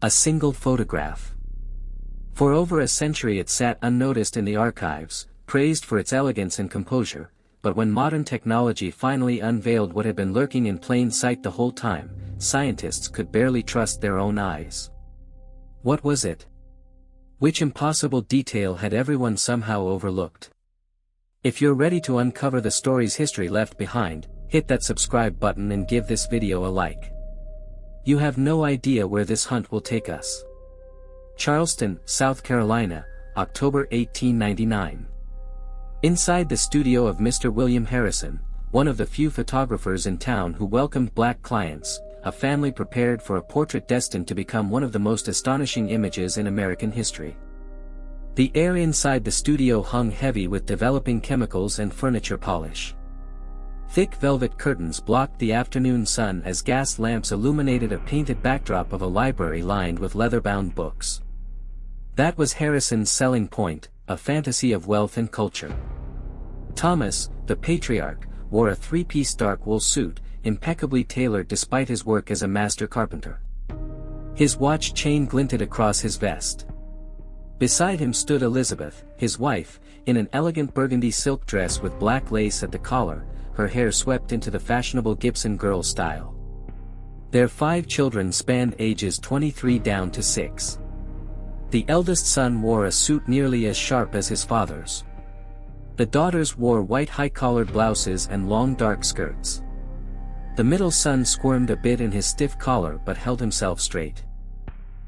A single photograph. For over a century it sat unnoticed in the archives, praised for its elegance and composure, but when modern technology finally unveiled what had been lurking in plain sight the whole time, scientists could barely trust their own eyes. What was it? Which impossible detail had everyone somehow overlooked? If you're ready to uncover the story's history left behind, hit that subscribe button and give this video a like. You have no idea where this hunt will take us. Charleston, South Carolina, October 1899. Inside the studio of Mr. William Harrison, one of the few photographers in town who welcomed black clients, a family prepared for a portrait destined to become one of the most astonishing images in American history. The air inside the studio hung heavy with developing chemicals and furniture polish. Thick velvet curtains blocked the afternoon sun as gas lamps illuminated a painted backdrop of a library lined with leather-bound books. That was Harrison's selling point, a fantasy of wealth and culture. Thomas, the patriarch, wore a three-piece dark wool suit, impeccably tailored despite his work as a master carpenter. His watch chain glinted across his vest. Beside him stood Elizabeth, his wife, in an elegant burgundy silk dress with black lace at the collar, her hair swept into the fashionable Gibson girl style. Their 5 children spanned ages 23 down to 6. The eldest son wore a suit nearly as sharp as his father's. The daughters wore white high-collared blouses and long dark skirts. The middle son squirmed a bit in his stiff collar but held himself straight.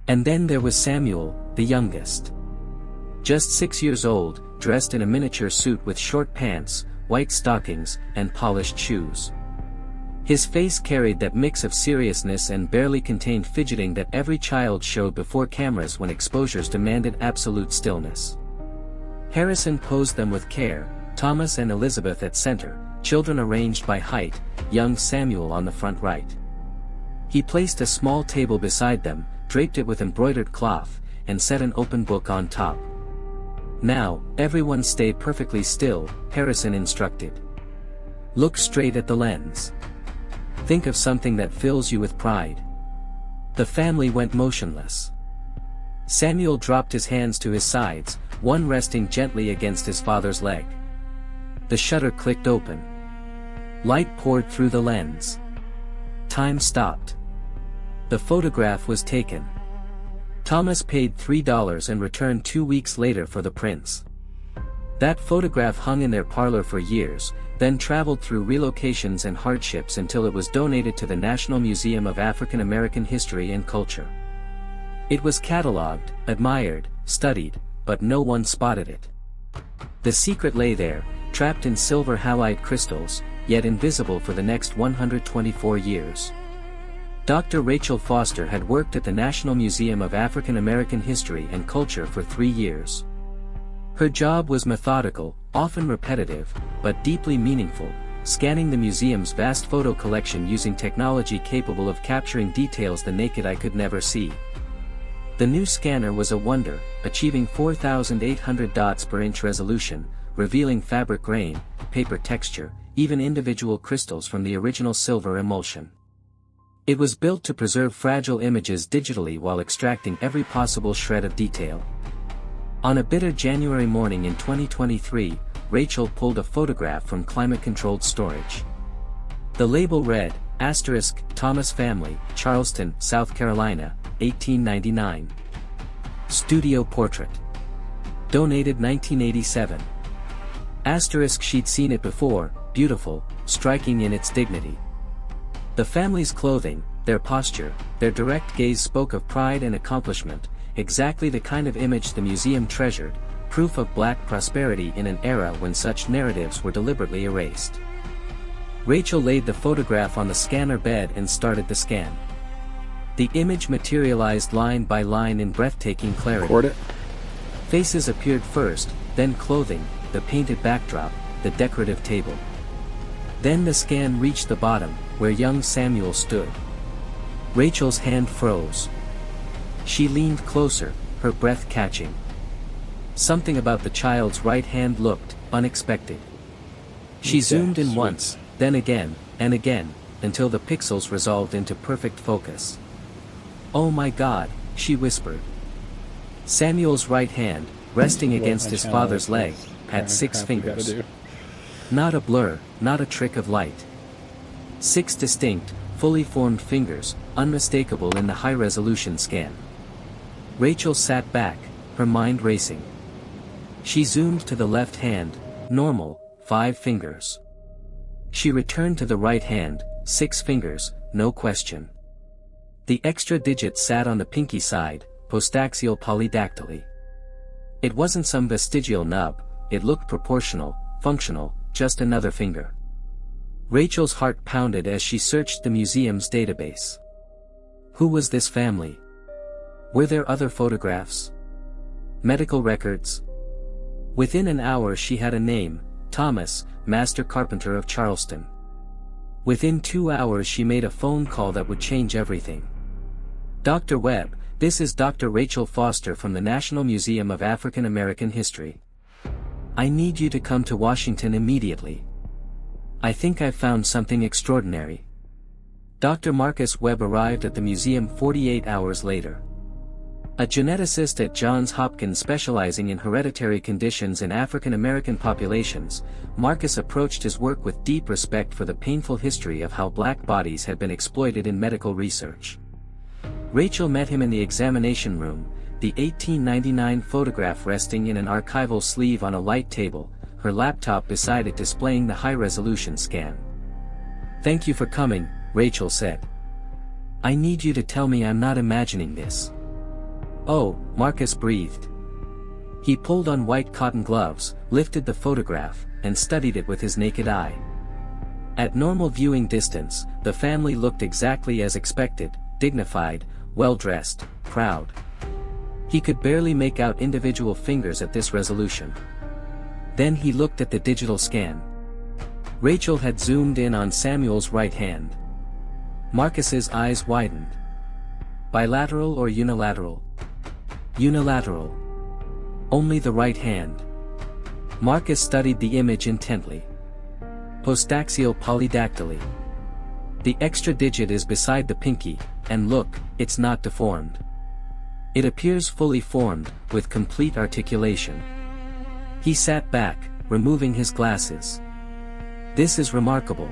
And then there was Samuel, the youngest. Just 6 years old, dressed in a miniature suit with short pants, white stockings, and polished shoes. His face carried that mix of seriousness and barely contained fidgeting that every child showed before cameras when exposures demanded absolute stillness. Harrison posed them with care, Thomas and Elizabeth at center, children arranged by height, young Samuel on the front right. He placed a small table beside them, draped it with embroidered cloth, and set an open book on top. "Now, everyone stay perfectly still," Harrison instructed. "Look straight at the lens. Think of something that fills you with pride." The family went motionless. Samuel dropped his hands to his sides, one resting gently against his father's leg. The shutter clicked open. Light poured through the lens. Time stopped. The photograph was taken. Thomas paid $3 and returned 2 weeks later for the prints. That photograph hung in their parlor for years, then traveled through relocations and hardships until it was donated to the National Museum of African American History and Culture. It was catalogued, admired, studied, but no one spotted it. The secret lay there, trapped in silver halide crystals, yet invisible for the next 124 years. Dr. Rachel Foster had worked at the National Museum of African American History and Culture for 3 years. Her job was methodical, often repetitive, but deeply meaningful, scanning the museum's vast photo collection using technology capable of capturing details the naked eye could never see. The new scanner was a wonder, achieving 4,800 dots per inch resolution, revealing fabric grain, paper texture, even individual crystals from the original silver emulsion. It was built to preserve fragile images digitally while extracting every possible shred of detail. On a bitter January morning in 2023, Rachel pulled a photograph from climate-controlled storage. The label read, Thomas Family, Charleston, South Carolina, 1899. Studio portrait. Donated 1987. She'd seen it before, beautiful, striking in its dignity. The family's clothing, their posture, their direct gaze spoke of pride and accomplishment, exactly the kind of image the museum treasured, proof of black prosperity in an era when such narratives were deliberately erased. Rachel laid the photograph on the scanner bed and started the scan. The image materialized line by line in breathtaking clarity. Record it. Faces appeared first, then clothing, the painted backdrop, the decorative table. Then the scan reached the bottom, where young Samuel stood. Rachel's hand froze. She leaned closer, her breath catching. Something about the child's right hand looked unexpected. She zoomed in once, then again, and again, until the pixels resolved into perfect focus. "Oh my God," she whispered. Samuel's right hand, resting against his father's leg, had 6 fingers. Not a blur, not a trick of light. 6 distinct, fully formed fingers, unmistakable in the high-resolution scan. Rachel sat back, her mind racing. She zoomed to the left hand, normal, 5 fingers. She returned to the right hand, 6 fingers, no question. The extra digit sat on the pinky side, postaxial polydactyly. It wasn't some vestigial nub, it looked proportional, functional, just another finger. Rachel's heart pounded as she searched the museum's database. Who was this family? Were there other photographs? Medical records? Within an hour she had a name, Thomas, master carpenter of Charleston. Within 2 hours she made a phone call that would change everything. Dr. Webb, this is Dr. Rachel Foster from the National Museum of African American History. I need you to come to Washington immediately. I think I've found something extraordinary. Dr. Marcus Webb arrived at the museum 48 hours later. A geneticist at Johns Hopkins specializing in hereditary conditions in African American populations, Marcus approached his work with deep respect for the painful history of how black bodies had been exploited in medical research. Rachel met him in the examination room, the 1899 photograph resting in an archival sleeve on a light table, her laptop beside it displaying the high-resolution scan. "Thank you for coming," Rachel said. "I need you to tell me I'm not imagining this." "Oh," Marcus breathed. He pulled on white cotton gloves, lifted the photograph, and studied it with his naked eye. At normal viewing distance, the family looked exactly as expected, dignified, well-dressed, proud. He could barely make out individual fingers at this resolution. Then he looked at the digital scan. Rachel had zoomed in on Samuel's right hand. Marcus's eyes widened. Bilateral or unilateral? Unilateral. Only the right hand. Marcus studied the image intently. Postaxial polydactyly. The extra digit is beside the pinky, and look, it's not deformed. It appears fully formed, with complete articulation. He sat back, removing his glasses. This is remarkable.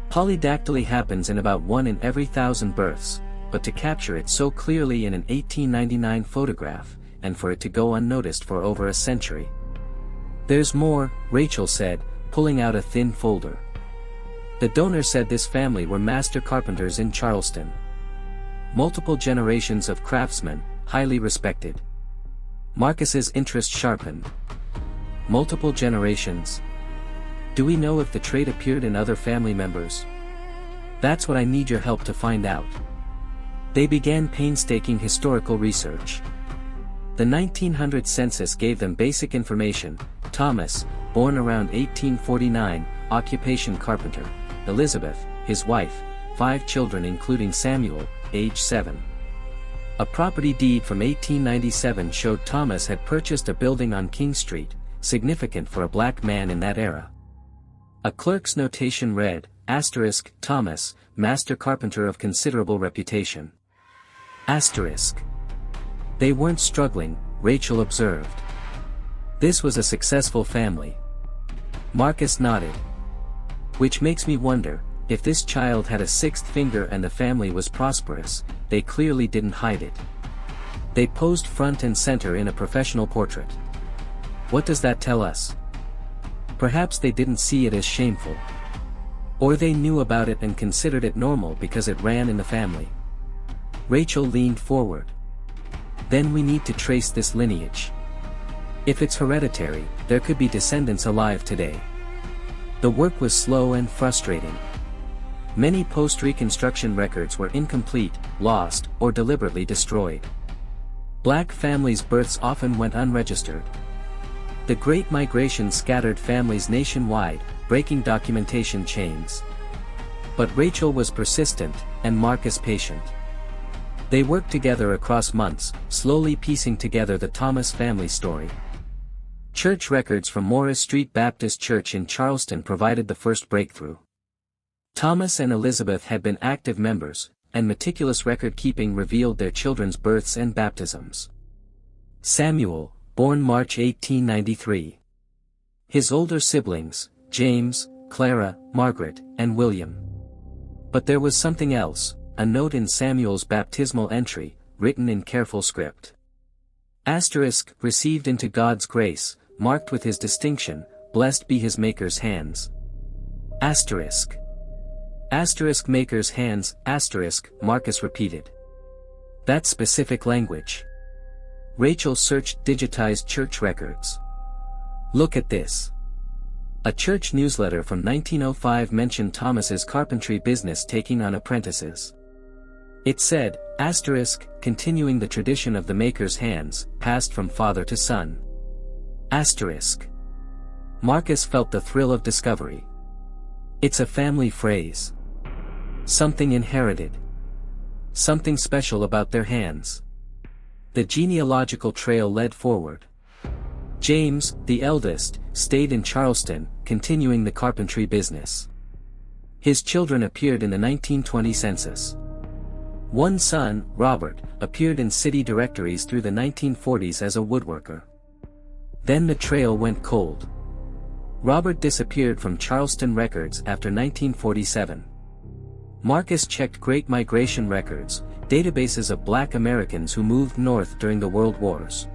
Polydactyly happens in about 1 in every 1,000 births, but to capture it so clearly in an 1899 photograph, and for it to go unnoticed for over a century. "There's more," Rachel said, pulling out a thin folder. The donor said this family were master carpenters in Charleston. Multiple generations of craftsmen, highly respected. Marcus's interest sharpened. Multiple generations? Do we know if the trait appeared in other family members? That's what I need your help to find out. They began painstaking historical research. The 1900 census gave them basic information. Thomas, born around 1849, occupation carpenter. Elizabeth, his wife, 5 children including Samuel, age 7. A property deed from 1897 showed Thomas had purchased a building on King Street, significant for a black man in that era. A clerk's notation read, **, Thomas, master carpenter of considerable reputation. **. They weren't struggling, Rachel observed. This was a successful family. Marcus nodded. Which makes me wonder, if this child had a 6th finger and the family was prosperous, they clearly didn't hide it. They posed front and center in a professional portrait. What does that tell us? Perhaps they didn't see it as shameful. Or they knew about it and considered it normal because it ran in the family. Rachel leaned forward. Then we need to trace this lineage. If it's hereditary, there could be descendants alive today. The work was slow and frustrating. Many post-Reconstruction records were incomplete, lost, or deliberately destroyed. Black families' births often went unregistered. The Great Migration scattered families nationwide, breaking documentation chains. But Rachel was persistent, and Marcus patient. They worked together across months, slowly piecing together the Thomas family story. Church records from Morris Street Baptist Church in Charleston provided the first breakthrough. Thomas and Elizabeth had been active members, and meticulous record-keeping revealed their children's births and baptisms. Samuel, born March 1893. His older siblings, James, Clara, Margaret, and William. But there was something else, a note in Samuel's baptismal entry, written in careful script. Asterisk, received into God's grace, marked with his distinction, blessed be his Maker's hands. Asterisk. Asterisk Maker's hands, asterisk, Marcus repeated. That specific language. Rachel searched digitized church records. Look at this. A church newsletter from 1905 mentioned Thomas's carpentry business taking on apprentices. It said, asterisk, continuing the tradition of the Maker's hands, passed from father to son. Asterisk. Marcus felt the thrill of discovery. It's a family phrase. Something inherited. Something special about their hands. The genealogical trail led forward. James, the eldest, stayed in Charleston, continuing the carpentry business. His children appeared in the 1920 census. One son, Robert, appeared in city directories through the 1940s as a woodworker. Then the trail went cold. Robert disappeared from Charleston records after 1947. Marcus checked Great Migration records, databases of Black Americans who moved north during the World Wars.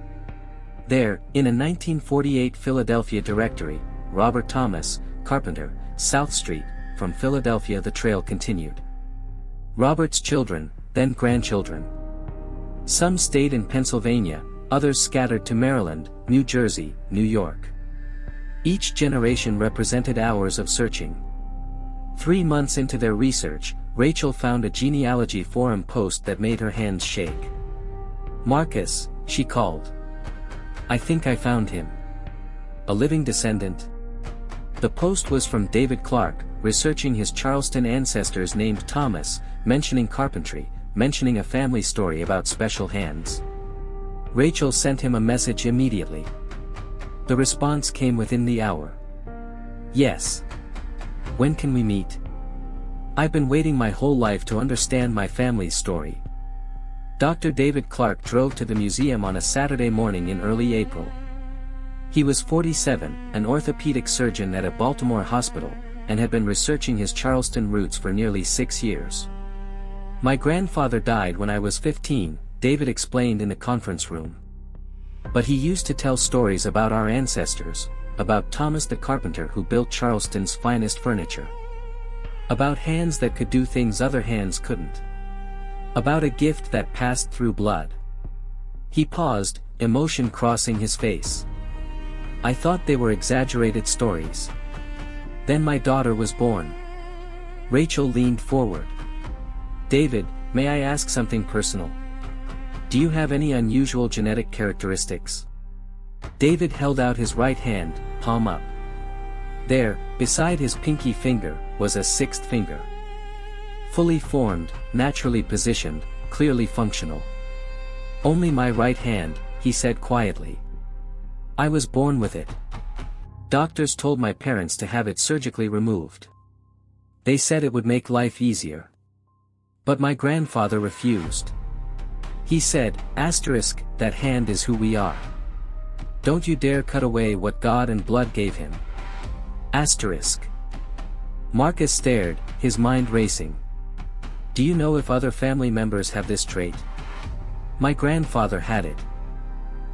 There, in a 1948 Philadelphia directory, Robert Thomas, carpenter, South Street, from Philadelphia the trail continued. Robert's children, then grandchildren. Some stayed in Pennsylvania, others scattered to Maryland, New Jersey, New York. Each generation represented hours of searching. 3 months into their research, Rachel found a genealogy forum post that made her hands shake. Marcus, she called. I think I found him. A living descendant? The post was from David Clark, researching his Charleston ancestors named Thomas, mentioning carpentry, mentioning a family story about special hands. Rachel sent him a message immediately. The response came within the hour. Yes. When can we meet? I've been waiting my whole life to understand my family's story. Dr. David Clark drove to the museum on a Saturday morning in early April. He was 47, an orthopedic surgeon at a Baltimore hospital, and had been researching his Charleston roots for nearly 6 years. My grandfather died when I was 15, David explained in the conference room. But he used to tell stories about our ancestors, about Thomas the carpenter who built Charleston's finest furniture. About hands that could do things other hands couldn't. About a gift that passed through blood. He paused, emotion crossing his face. I thought they were exaggerated stories. Then my daughter was born. Rachel leaned forward. David, may I ask something personal? Do you have any unusual genetic characteristics? David held out his right hand, palm up. There, beside his pinky finger, was a 6th finger. Fully formed, naturally positioned, clearly functional. Only my right hand, he said quietly. I was born with it. Doctors told my parents to have it surgically removed. They said it would make life easier. But my grandfather refused. He said, asterisk, that hand is who we are. Don't you dare cut away what God and blood gave him. Asterisk. Marcus stared, his mind racing. Do you know if other family members have this trait? My grandfather had it.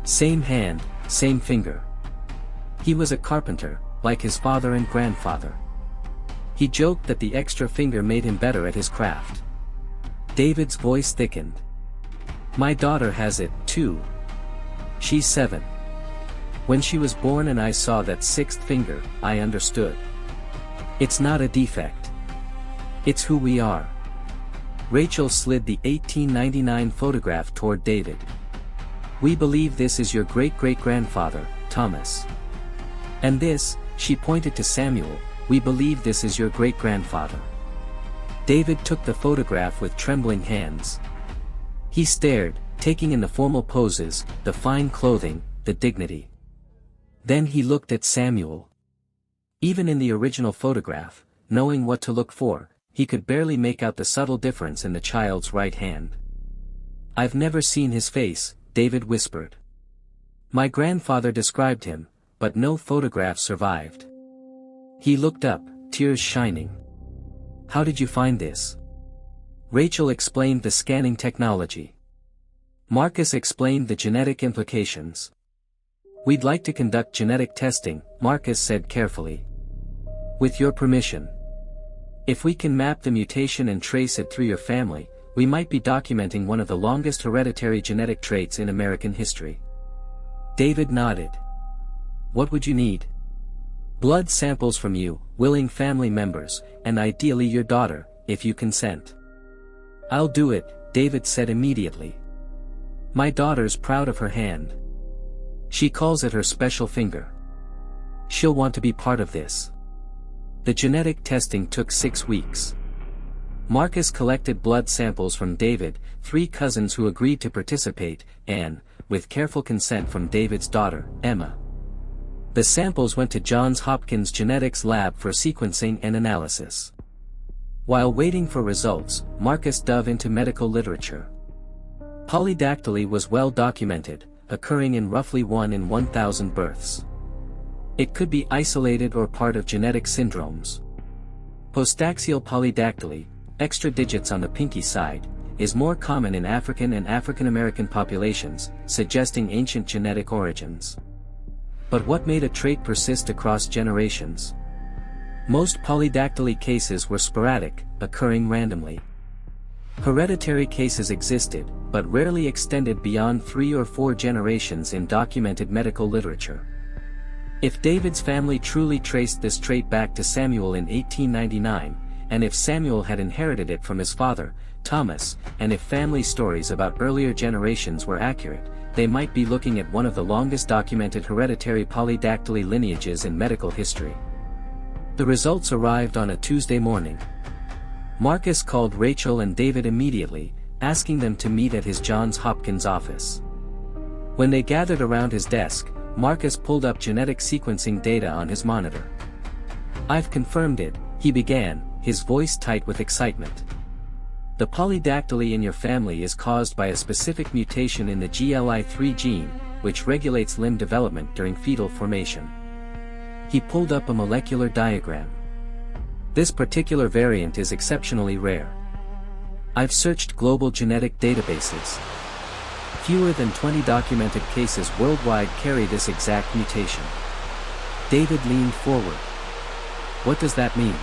Same hand, same finger. He was a carpenter, like his father and grandfather. He joked that the extra finger made him better at his craft. David's voice thickened. My daughter has it, too. She's 7. When she was born and I saw that 6th finger, I understood. It's not a defect. It's who we are. Rachel slid the 1899 photograph toward David. We believe this is your great-great-grandfather, Thomas. And this, she pointed to Samuel, we believe this is your great-grandfather. David took the photograph with trembling hands. He stared, taking in the formal poses, the fine clothing, the dignity. Then he looked at Samuel. Even in the original photograph, knowing what to look for, he could barely make out the subtle difference in the child's right hand. "I've never seen his face," David whispered. "My grandfather described him, but no photograph survived." He looked up, tears shining. "How did you find this?" Rachel explained the scanning technology. Marcus explained the genetic implications. "We'd like to conduct genetic testing," Marcus said carefully. "With your permission. If we can map the mutation and trace it through your family, we might be documenting one of the longest hereditary genetic traits in American history." David nodded. "What would you need?" "Blood samples from you, willing family members, and ideally your daughter, if you consent." "I'll do it," David said immediately. "My daughter's proud of her hand. She calls it her special finger. She'll want to be part of this." The genetic testing took 6 weeks. Marcus collected blood samples from David, 3 cousins who agreed to participate, and, with careful consent from David's daughter, Emma. The samples went to Johns Hopkins Genetics Lab for sequencing and analysis. While waiting for results, Marcus dove into medical literature. Polydactyly was well documented, occurring in roughly 1 in 1,000 births. It could be isolated or part of genetic syndromes. Postaxial polydactyly, extra digits on the pinky side, is more common in African and African American populations, suggesting ancient genetic origins. But what made a trait persist across generations? Most polydactyly cases were sporadic, occurring randomly. Hereditary cases existed, but rarely extended beyond 3 or 4 generations in documented medical literature. If David's family truly traced this trait back to Samuel in 1899, and if Samuel had inherited it from his father, Thomas, and if family stories about earlier generations were accurate, they might be looking at one of the longest documented hereditary polydactyly lineages in medical history. The results arrived on a Tuesday morning. Marcus called Rachel and David immediately, asking them to meet at his Johns Hopkins office. When they gathered around his desk, Marcus pulled up genetic sequencing data on his monitor. "I've confirmed it," he began, his voice tight with excitement. "The polydactyly in your family is caused by a specific mutation in the GLI3 gene, which regulates limb development during fetal formation." He pulled up a molecular diagram. "This particular variant is exceptionally rare. I've searched global genetic databases. Fewer than 20 documented cases worldwide carry this exact mutation." David leaned forward. "What does that mean?"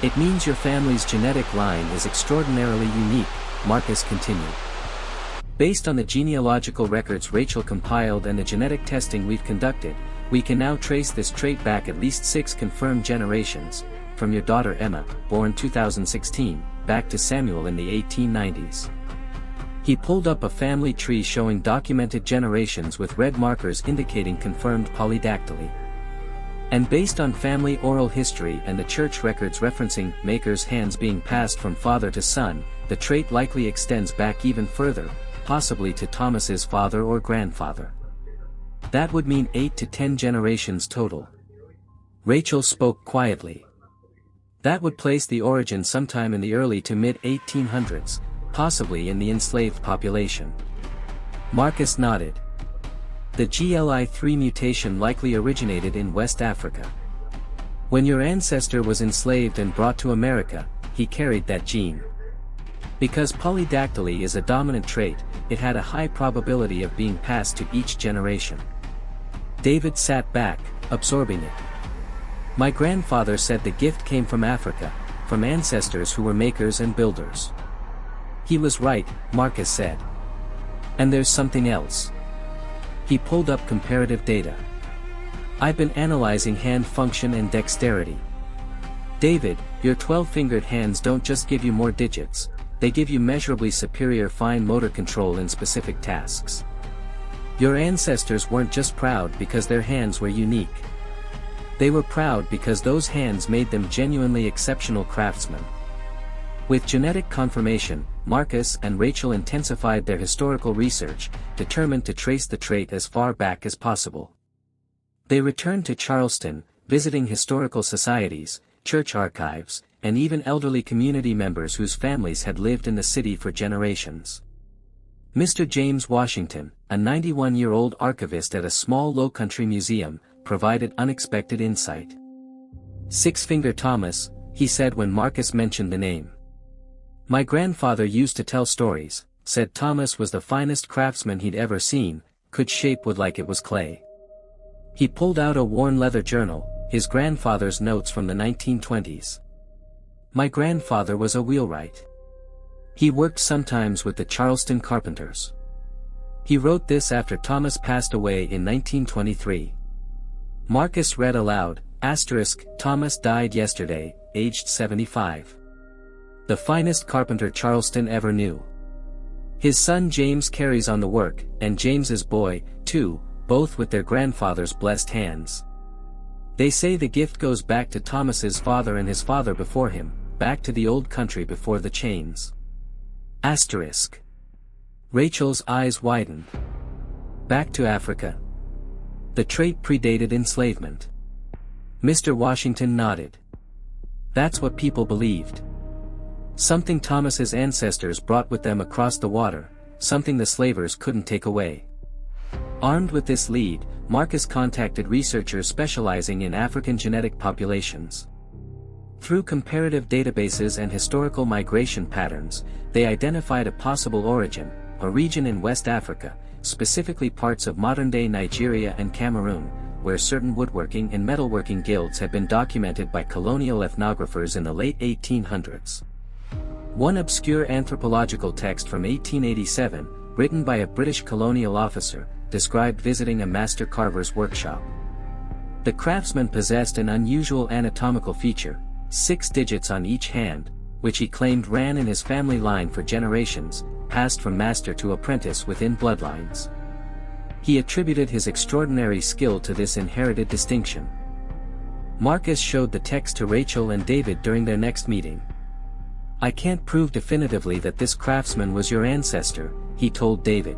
"It means your family's genetic line is extraordinarily unique," Marcus continued. "Based on the genealogical records Rachel compiled and the genetic testing we've conducted, we can now trace this trait back at least 6 confirmed generations, from your daughter Emma, born 2016, back to Samuel in the 1890s. He pulled up a family tree showing documented generations with red markers indicating confirmed polydactyly. "And based on family oral history and the church records referencing makers' hands being passed from father to son, the trait likely extends back even further, possibly to Thomas's father or grandfather. That would mean 8 to 10 generations total." Rachel spoke quietly. "That would place the origin sometime in the early to mid-1800s, possibly in the enslaved population." Marcus nodded. "The GLI3 mutation likely originated in West Africa. When your ancestor was enslaved and brought to America, he carried that gene. Because polydactyly is a dominant trait, it had a high probability of being passed to each generation." David sat back, absorbing it. "My grandfather said the gift came from Africa, from ancestors who were makers and builders." "He was right," Marcus said. "And there's something else." He pulled up comparative data. "I've been analyzing hand function and dexterity. David, your 12-fingered hands don't just give you more digits, they give you measurably superior fine motor control in specific tasks. Your ancestors weren't just proud because their hands were unique. They were proud because those hands made them genuinely exceptional craftsmen." With genetic confirmation, Marcus and Rachel intensified their historical research, determined to trace the trait as far back as possible. They returned to Charleston, visiting historical societies, church archives, and even elderly community members whose families had lived in the city for generations. Mr. James Washington, a 91-year-old archivist at a small low-country museum, provided unexpected insight. "Six-Finger Thomas," he said when Marcus mentioned the name. "My grandfather used to tell stories," said Thomas was the finest craftsman he'd ever seen, could shape wood like it was clay. He pulled out a worn leather journal, his grandfather's notes from the 1920s. "My grandfather was a wheelwright. He worked sometimes with the Charleston carpenters." He wrote this after Thomas passed away in 1923. Marcus read aloud, "Thomas died yesterday, aged 75. The finest carpenter Charleston ever knew. His son James carries on the work, and James's boy, too, both with their grandfather's blessed hands. They say the gift goes back to Thomas's father and his father before him, back to the old country before the chains." Rachel's eyes widened. "Back to Africa? The trait predated enslavement." Mr. Washington nodded. "That's what people believed. Something Thomas's ancestors brought with them across the water, something the slavers couldn't take away." Armed with this lead, Marcus contacted researchers specializing in African genetic populations. Through comparative databases and historical migration patterns, they identified a possible origin, a region in West Africa, specifically parts of modern-day Nigeria and Cameroon, where certain woodworking and metalworking guilds had been documented by colonial ethnographers in the late 1800s. One obscure anthropological text from 1887, written by a British colonial officer, described visiting a master carver's workshop. The craftsman possessed an unusual anatomical feature, 6 digits on each hand, which he claimed ran in his family line for generations, passed from master to apprentice within bloodlines. He attributed his extraordinary skill to this inherited distinction. Marcus showed the text to Rachel and David during their next meeting. "I can't prove definitively that this craftsman was your ancestor," he told David.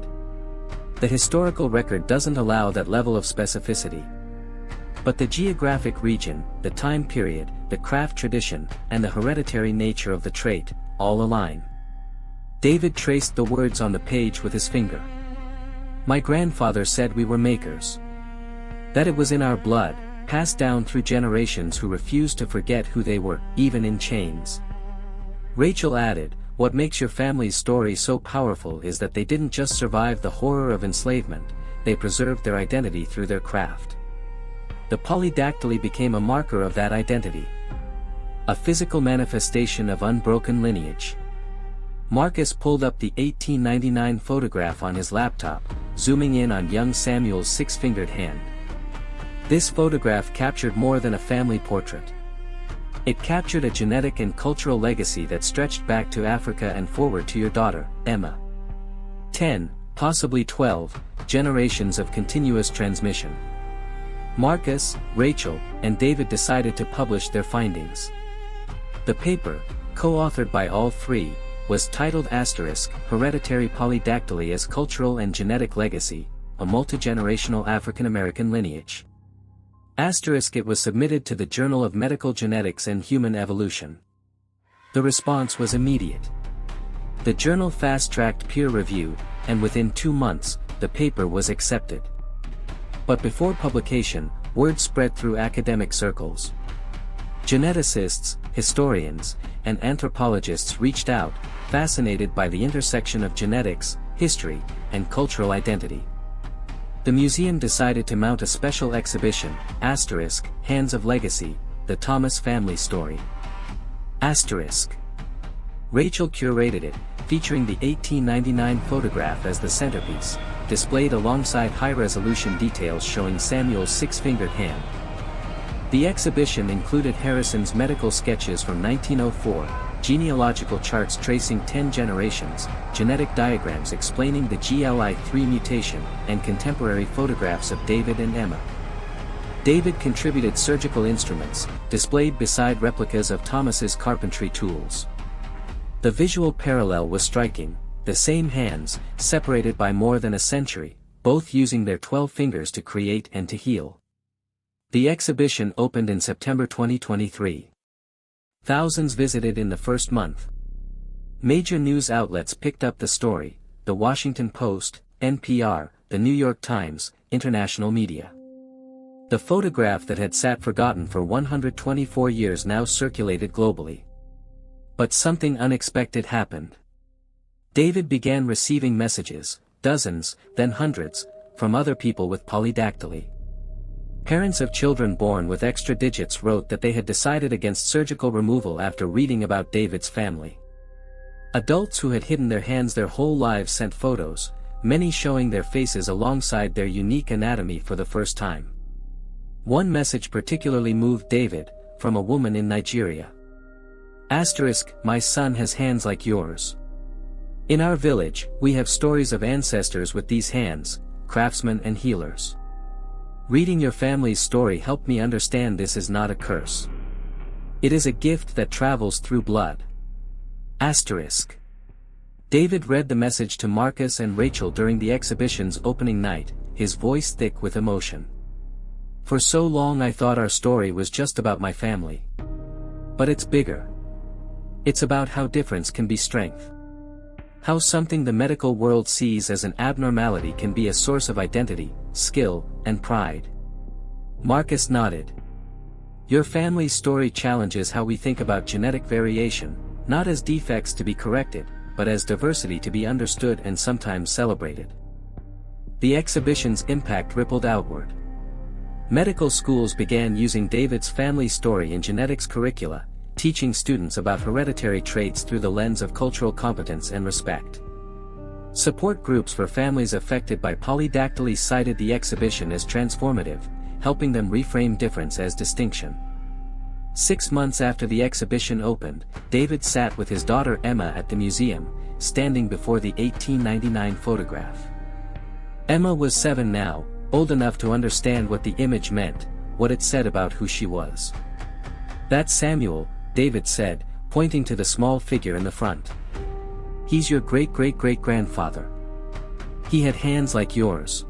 "The historical record doesn't allow that level of specificity. But the geographic region, the time period, the craft tradition, and the hereditary nature of the trait, all align." David traced the words on the page with his finger. "My grandfather said we were makers. That it was in our blood, passed down through generations who refused to forget who they were, even in chains." Rachel added, "What makes your family's story so powerful is that they didn't just survive the horror of enslavement, they preserved their identity through their craft. The polydactyly became a marker of that identity. A physical manifestation of unbroken lineage." Marcus pulled up the 1899 photograph on his laptop, zooming in on young Samuel's 6-fingered hand. This photograph captured more than a family portrait. It captured a genetic and cultural legacy that stretched back to Africa and forward to your daughter, Emma. 10, possibly 12, generations of continuous transmission. Marcus, Rachel, and David decided to publish their findings. The paper, co-authored by all three, was titled Hereditary Polydactyly as Cultural and Genetic Legacy, a Multigenerational African American Lineage. It was submitted to the Journal of Medical Genetics and Human Evolution. The response was immediate. The journal fast-tracked peer review, and within 2 months, the paper was accepted. But before publication, word spread through academic circles. Geneticists, historians, and anthropologists reached out, fascinated by the intersection of genetics, history, and cultural identity. The museum decided to mount a special exhibition, Hands of Legacy, the Thomas family story. Rachel curated it, featuring the 1899 photograph as the centerpiece, displayed alongside high-resolution details showing Samuel's 6-fingered hand. The exhibition included Harrison's medical sketches from 1904, genealogical charts tracing 10 generations, genetic diagrams explaining the GLI3 mutation, and contemporary photographs of David and Emma. David contributed surgical instruments, displayed beside replicas of Thomas's carpentry tools. The visual parallel was striking, the same hands, separated by more than a century, both using their 12 fingers to create and to heal. The exhibition opened in September 2023. Thousands visited in the first month. Major news outlets picked up the story: The Washington Post, NPR, The New York Times, international media. The photograph that had sat forgotten for 124 years now circulated globally. But something unexpected happened. David began receiving messages, dozens, then hundreds, from other people with polydactyly. Parents of children born with extra digits wrote that they had decided against surgical removal after reading about David's family. Adults who had hidden their hands their whole lives sent photos, many showing their faces alongside their unique anatomy for the first time. One message particularly moved David, from a woman in Nigeria. "My son has hands like yours. In our village, we have stories of ancestors with these hands, craftsmen and healers. Reading your family's story helped me understand this is not a curse. It is a gift that travels through blood." David read the message to Marcus and Rachel during the exhibition's opening night, his voice thick with emotion. "For so long I thought our story was just about my family. But it's bigger. It's about how difference can be strength. How something the medical world sees as an abnormality can be a source of identity, skill, and pride." Marcus nodded. "Your family's story challenges how we think about genetic variation, not as defects to be corrected, but as diversity to be understood and sometimes celebrated." The exhibition's impact rippled outward. Medical schools began using David's family story in genetics curricula, teaching students about hereditary traits through the lens of cultural competence and respect. Support groups for families affected by polydactyly cited the exhibition as transformative, helping them reframe difference as distinction. 6 months after the exhibition opened, David sat with his daughter Emma at the museum, standing before the 1899 photograph. Emma was 7 now, old enough to understand what the image meant, what it said about who she was. "That's Samuel," David said, pointing to the small figure in the front. "He's your great-great-great-grandfather. He had hands like yours."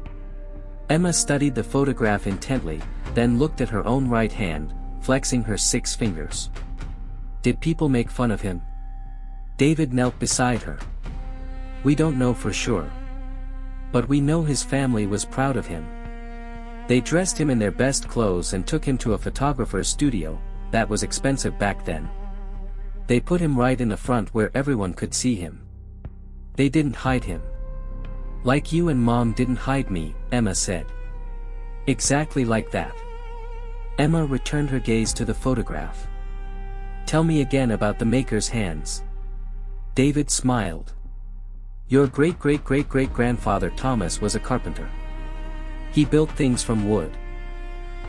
Emma studied the photograph intently, then looked at her own right hand, flexing her 6 fingers. "Did people make fun of him?" David knelt beside her. "We don't know for sure. But we know his family was proud of him. They dressed him in their best clothes and took him to a photographer's studio. That was expensive back then. They put him right in the front where everyone could see him. They didn't hide him. Like you and Mom didn't hide me," Emma said. "Exactly like that." Emma returned her gaze to the photograph. "Tell me again about the maker's hands." David smiled. "Your great-great-great-great-grandfather Thomas was a carpenter. He built things from wood.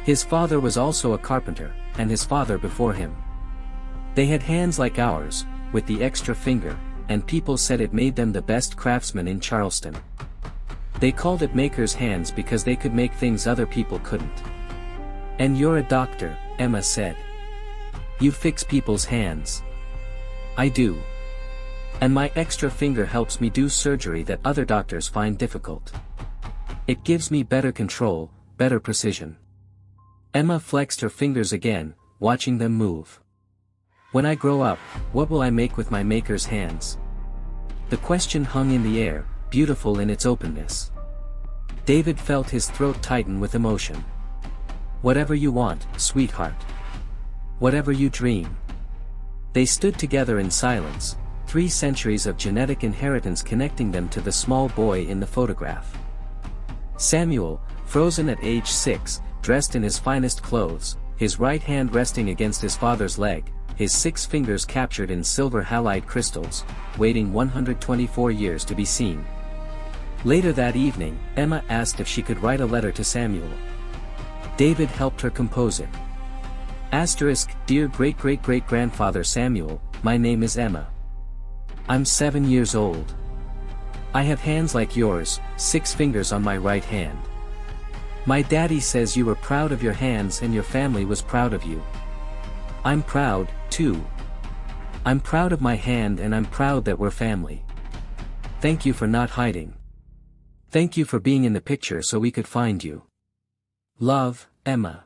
His father was also a carpenter, and his father before him. They had hands like ours, with the extra finger, and people said it made them the best craftsmen in Charleston. They called it maker's hands because they could make things other people couldn't." "And you're a doctor," Emma said. "You fix people's hands." "I do. And my extra finger helps me do surgery that other doctors find difficult. It gives me better control, better precision." Emma flexed her fingers again, watching them move. "When I grow up, what will I make with my maker's hands?" The question hung in the air, beautiful in its openness. David felt his throat tighten with emotion. "Whatever you want, sweetheart. Whatever you dream." They stood together in silence, 3 centuries of genetic inheritance connecting them to the small boy in the photograph. Samuel, frozen at age 6, dressed in his finest clothes, his right hand resting against his father's leg, his 6 fingers captured in silver halide crystals, waiting 124 years to be seen. Later that evening, Emma asked if she could write a letter to Samuel. David helped her compose it. "Dear great-great-great-grandfather Samuel, my name is Emma. I'm 7 years old. I have hands like yours, 6 fingers on my right hand. My daddy says you were proud of your hands and your family was proud of you. I'm proud, too. I'm proud of my hand and I'm proud that we're family. Thank you for not hiding. Thank you for being in the picture so we could find you. Love, Emma."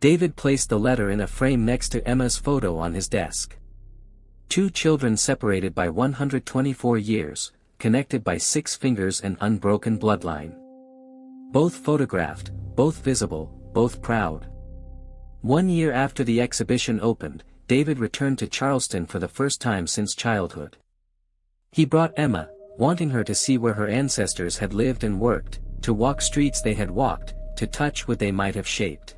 David placed the letter in a frame next to Emma's photo on his desk. Two children separated by 124 years, connected by 6 fingers and unbroken bloodline. Both photographed, both visible, both proud. 1 year after the exhibition opened, David returned to Charleston for the first time since childhood. He brought Emma, wanting her to see where her ancestors had lived and worked, to walk streets they had walked, to touch what they might have shaped.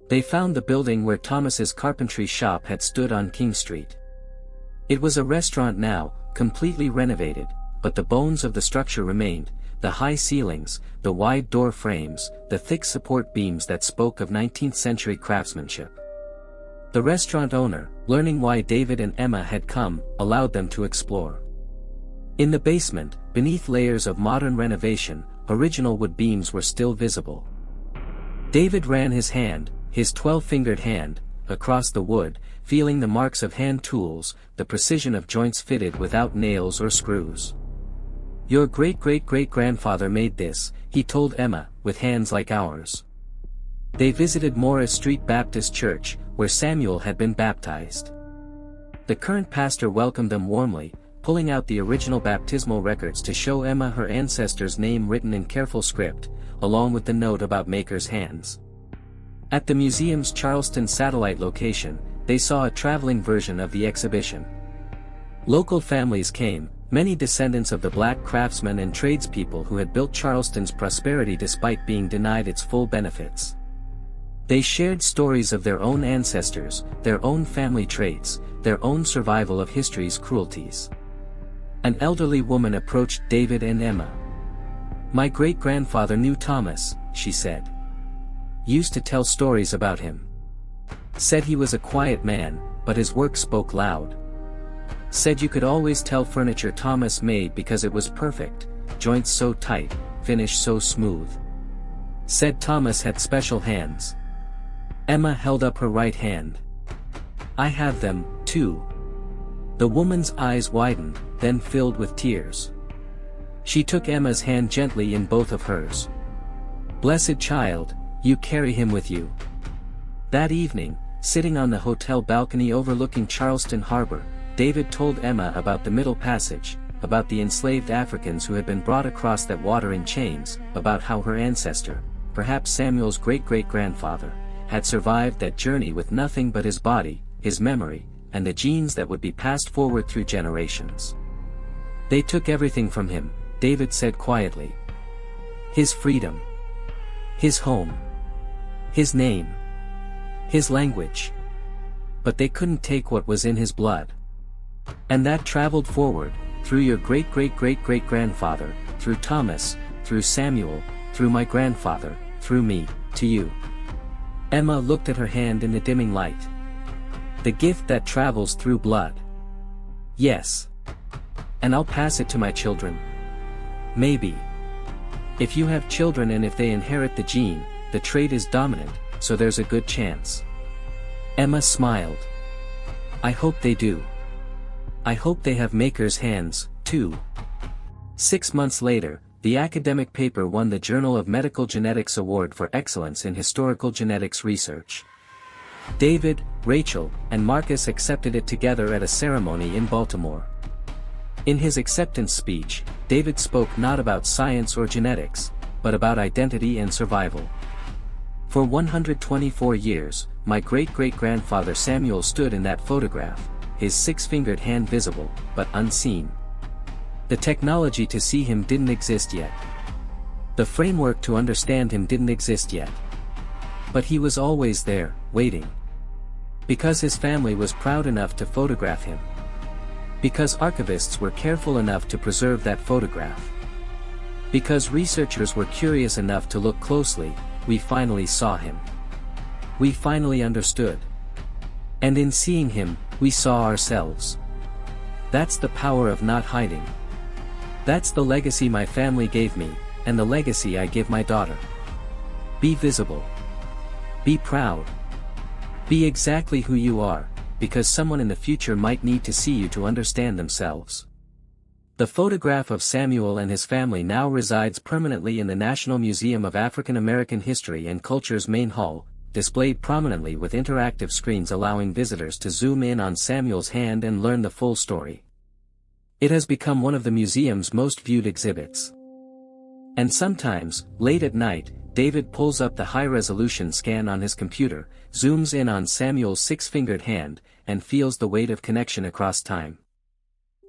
They found the building where Thomas's carpentry shop had stood on King Street. It was a restaurant now, completely renovated, but the bones of the structure remained, the high ceilings, the wide door frames, the thick support beams that spoke of 19th-century craftsmanship. The restaurant owner, learning why David and Emma had come, allowed them to explore. In the basement, beneath layers of modern renovation, original wood beams were still visible. David ran his hand, his 12-fingered hand, across the wood, feeling the marks of hand tools, the precision of joints fitted without nails or screws. "Your great-great-great-grandfather made this," he told Emma, "with hands like ours." They visited Morris Street Baptist Church, where Samuel had been baptized. The current pastor welcomed them warmly, pulling out the original baptismal records to show Emma her ancestor's name written in careful script, along with the note about Maker's hands. At the museum's Charleston satellite location, they saw a traveling version of the exhibition. Local families came, many descendants of the black craftsmen and tradespeople who had built Charleston's prosperity despite being denied its full benefits. They shared stories of their own ancestors, their own family traits, their own survival of history's cruelties. An elderly woman approached David and Emma. "My great-grandfather knew Thomas," she said. "Used to tell stories about him. Said he was a quiet man, but his work spoke loud. Said you could always tell furniture Thomas made because it was perfect, joints so tight, finish so smooth. Said Thomas had special hands." Emma held up her right hand. "I have them, too." The woman's eyes widened, then filled with tears. She took Emma's hand gently in both of hers. "Blessed child, you carry him with you." That evening, sitting on the hotel balcony overlooking Charleston Harbor, David told Emma about the Middle Passage, about the enslaved Africans who had been brought across that water in chains, about how her ancestor, perhaps Samuel's great-great-grandfather, had survived that journey with nothing but his body, his memory, and the genes that would be passed forward through generations. "They took everything from him," David said quietly. "His freedom. His home. His name. His language. But they couldn't take what was in his blood. And that traveled forward, through your great-great-great-great-grandfather, through Thomas, through Samuel, through my grandfather, through me, to you." Emma looked at her hand in the dimming light. "The gift that travels through blood. Yes. And I'll pass it to my children. Maybe. If you have children and if they inherit the gene, the trait is dominant, so there's a good chance." Emma smiled. "I hope they do. I hope they have Maker's hands, too." 6 months later, the academic paper won the Journal of Medical Genetics Award for Excellence in Historical Genetics Research. David, Rachel, and Marcus accepted it together at a ceremony in Baltimore. In his acceptance speech, David spoke not about science or genetics, but about identity and survival. "For 124 years, my great-great-grandfather Samuel stood in that photograph, his 6-fingered hand visible, but unseen. The technology to see him didn't exist yet. The framework to understand him didn't exist yet. But he was always there, waiting. Because his family was proud enough to photograph him. Because archivists were careful enough to preserve that photograph. Because researchers were curious enough to look closely, we finally saw him. We finally understood. And in seeing him, we saw ourselves. That's the power of not hiding. That's the legacy my family gave me, and the legacy I give my daughter. Be visible. Be proud. Be exactly who you are, because someone in the future might need to see you to understand themselves." The photograph of Samuel and his family now resides permanently in the National Museum of African American History and Culture's main hall, displayed prominently with interactive screens allowing visitors to zoom in on Samuel's hand and learn the full story. It has become one of the museum's most viewed exhibits. And sometimes, late at night, David pulls up the high-resolution scan on his computer, zooms in on Samuel's six-fingered hand, and feels the weight of connection across time.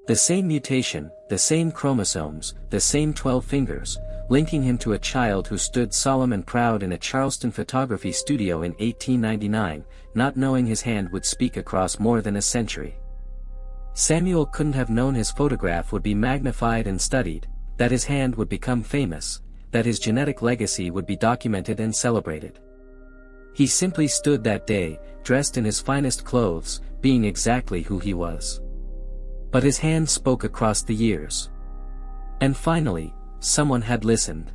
The same mutation, the same chromosomes, the same 12 fingers, linking him to a child who stood solemn and proud in a Charleston photography studio in 1899, not knowing his hand would speak across more than a century. Samuel couldn't have known his photograph would be magnified and studied, that his hand would become famous, that his genetic legacy would be documented and celebrated. He simply stood that day, dressed in his finest clothes, being exactly who he was. But his hand spoke across the years. And finally, someone had listened.